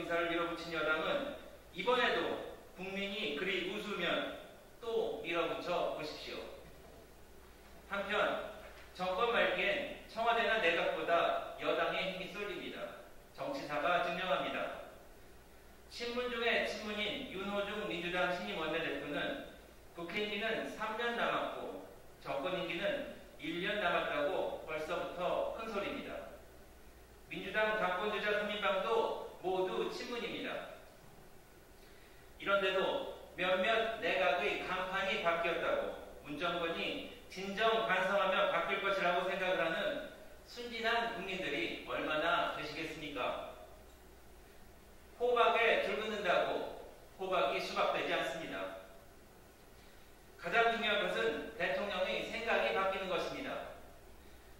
인사를 밀어붙인 여당은 이번에도 국민이 그리 우스우면 또 밀어붙여 보십시오. 한편 정권 말기엔 청와대나 내각보다 여당의 힘이 쏠립니다. 정치사가 증명합니다. 친문 중에 친문인 윤호중 민주당 신임 원내대표는 국회 임기는 3년 남았고 정권 임기는 1년 남았다고 벌써부터 큰 소리입니다. 민주당 당권주자 서민방도 모두 친문입니다. 이런데도 몇몇 내각의 간판이 바뀌었다고 문정권이 진정 반성하며 바뀔 것이라고 생각을 하는 순진한 국민들이 얼마나 되시겠습니까? 호박에 줄 긋는다고 호박이 수박되지 않습니다. 가장 중요한 것은 대통령의 생각이 바뀌는 것입니다.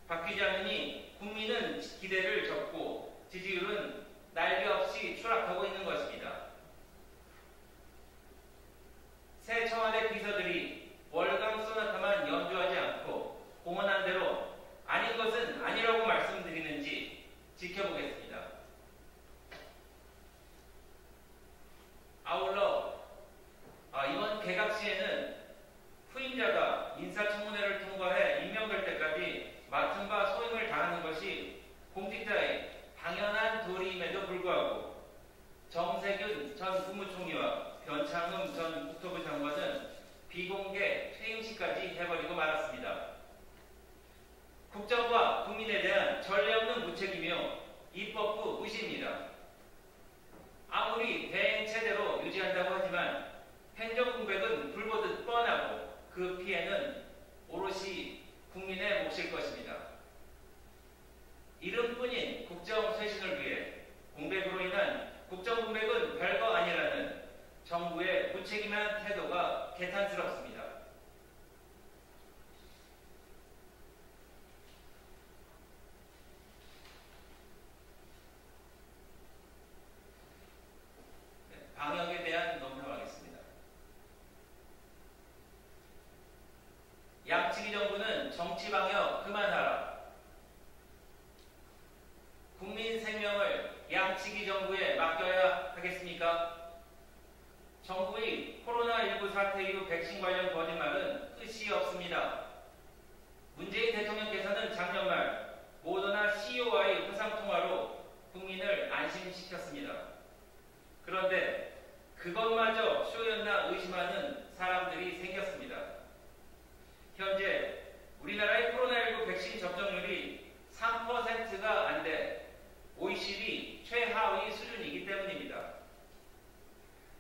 바뀌지 않으니 국민은 기대를 접고 지지율은 날개없이 추락하고 있는 것입니다. 새 청와대 비서들이 월강 소나타만 연주하지 않고 공언한 대로 아닌 것은 아니라고 말씀드리는지 지켜보겠습니다. 아울러 이번 개각 시에는 후임자가 인사청문회를 통과해 임명될 때까지 맡은 바 소임을 다하는 것이 공직자의 당연한 도리임에도 불구하고 정세균 전 국무총리와 변창흠 전 국토부 장관은 비공개 퇴임식까지 해버리고 말았습니다. 국정과 국민에 대한 전례 없는 무책임이며 입법부 무시입니다. 아무리 대행체대로 유지한다고 하지만 행정공백은 불보듯 뻔하고 그 피해는 오롯이 국민의 몫일 것입니다. 이름뿐인 국정쇄신을 위해 공백으로 인한 국정공백은 별거 아니라는 정부의 무책임한 태도가 개탄스럽습니다. 방역에 대한 논평하겠습니다. 양치기 정부는 정치방역 그만하라. 국민 생명을 양치기 정부에 맡겨야 하겠습니까? 정부의 코로나19 사태 이후 백신 관련 거짓말은 끝이 없습니다. 문재인 대통령께서는 작년 말 모더나 CEO와의 화상통화로 국민을 안심시켰습니다. 그런데 그것마저 쇼였나 의심하는 사람들이 생겼습니다. 현재 우리나라의 코로나19 백신 접종률이 3%가 안 돼 OECD 최하위 수준이기 때문입니다.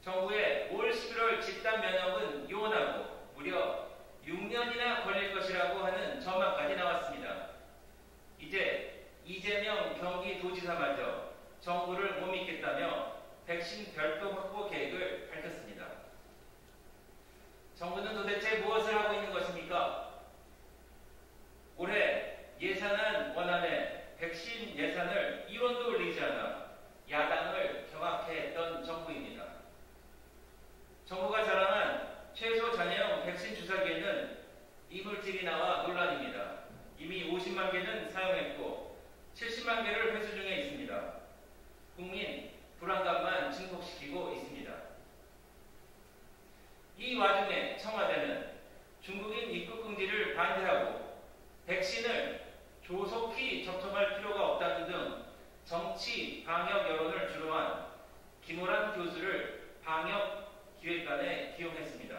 정부의 올 11월 집단 면역은 요원하고 무려 6년이나 걸릴 것이라고 하는 전망까지 나왔습니다. 이제 이재명 경기도지사마저 정부를 못 믿겠다며 백신 별도 확보 계획을 밝혔습니다. 정부는 도대체 무엇을 하고 있는 것입니까? 올해 예산안 원안에 백신 예산을 1원도 올리지 않아 야당을 경악해 했던 정부입니다. 정부가 자랑한 최소 잔여형 백신 주사기에는 이물질이 나와 논란입니다. 이미 50만 개는 사용했고 70만 개를 회수 중에 있습니다. 국민 불안감만 증폭시키고 있습니다. 이 와중에 청와대는 중국인 입국 금지를 반대하고 백신을 조속히 접종할 필요가 없다는 등 정치 방역 여론을 주도한 김호란 교수를 방역기획관에 기용했습니다.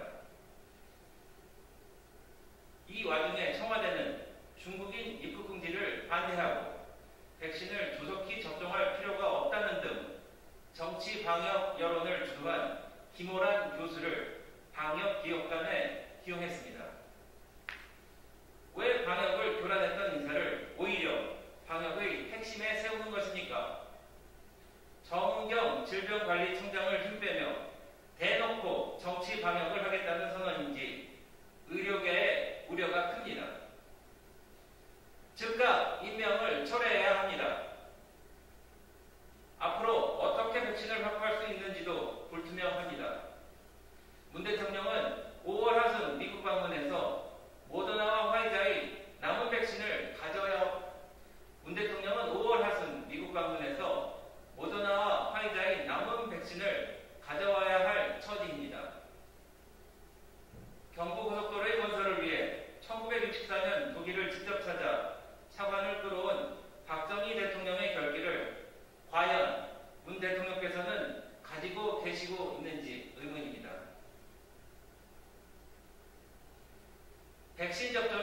이 와중에 청와대는 중국인 입국 금지를 반대하고 백신을 조속히 접종할 필요가 없다는 등 정치 방역 여론을 주도한 김호란 교수를 방역기획관에 기용했습니다. 왜 방역을 교란했던 인사를 오히려 방역의 핵심에 세우는 것입니까? 정은경 질병관리청장을 힘빼며 대놓고 정치 방역을 하겠다는 선언인지 의료계의 우려가 큽니다. 즉각 임명을 철회해야 합니다. 앞으로 어떻게 백신을 확보할 수 있는지도 불투명합니다. 문 대통령은 5월 하순 미국 방문해서 모더나와 화이자의 남은 백신을 문 대통령은 5월 하순 미국 방문해서 모더나와 화이자의 남은 핵심 접점